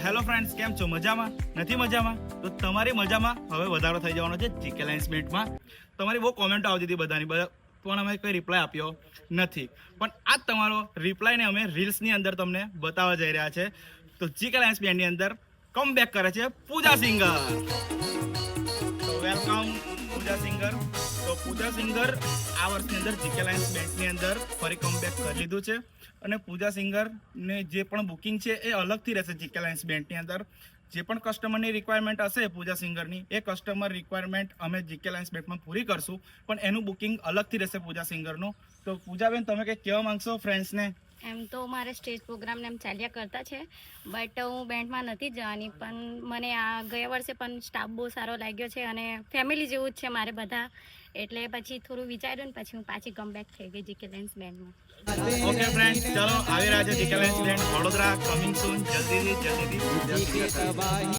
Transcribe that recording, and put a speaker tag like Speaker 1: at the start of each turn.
Speaker 1: Hello friends, કેમ છો? મજામાં? નથી મજામાં? તો તમારી મજામાં હવે વધારો થઈ જવાનો છે જીકે લાઇન્સ બેન્ટમાં. તમારી બહુ કોમેન્ટો આવતી હતી બધાની, પણ અમે કોઈ રિપ્લાય આપ્યો નથી. પણ આ તમારો રિપ્લાયને અમે રીલ્સની અંદર તમને બતાવવા જઈ રહ્યા છે. તો જીકે લાઇન્સ બેન્ડની અંદર કમબેક કરે છે પૂજા સિંગર. તો વેલકમ પૂજા સિંગર. તો પૂજા સિંગર આ વર્ષની અંદર જીકે લાઇન્સ બેન્ડની અંદર ફરી કમબેક કરી લીધું છે. અને પૂજા સિંગરને જે પણ બુકિંગ છે એ અલગથી રહેશે જીકે લાઇન્સ બેન્ડની અંદર. જે પણ કસ્ટમરની રિક્વાયરમેન્ટ હશે પૂજા સિંગરની, એ કસ્ટમર રિક્વાયરમેન્ટ અમે જીકે લાઇન્સ બેન્ડમાં પૂરી કરશું, પણ એનું બુકિંગ અલગથી રહેશે પૂજા સિંગરનું. તો પૂજાબેન, તમે કંઈક કહેવા માંગશો ફ્રેન્ડ્સને?
Speaker 2: એમ તો મારે સ્ટેજ પ્રોગ્રામને એમ ચાલ્યા કરતા છે, બટ હું બેન્ડમાં નથી જવાની. પણ મને આ ગયા વર્ષે પણ સ્ટાફ બહુ સારો લાગ્યો છે અને ફેમિલી જેવું જ છે મારે બધા, એટલે પછી થોડું વિચાર્યું ને પછી હું પાછી કમબેક થઈ ગઈ જીકે લાઇન્સ બેન્ડમાં.
Speaker 1: ઓકે ફ્રેન્ડ્સ, ચલો આવી રહ્યા છે GK lines band Vadodara, coming સૂન, જલ્દીથી.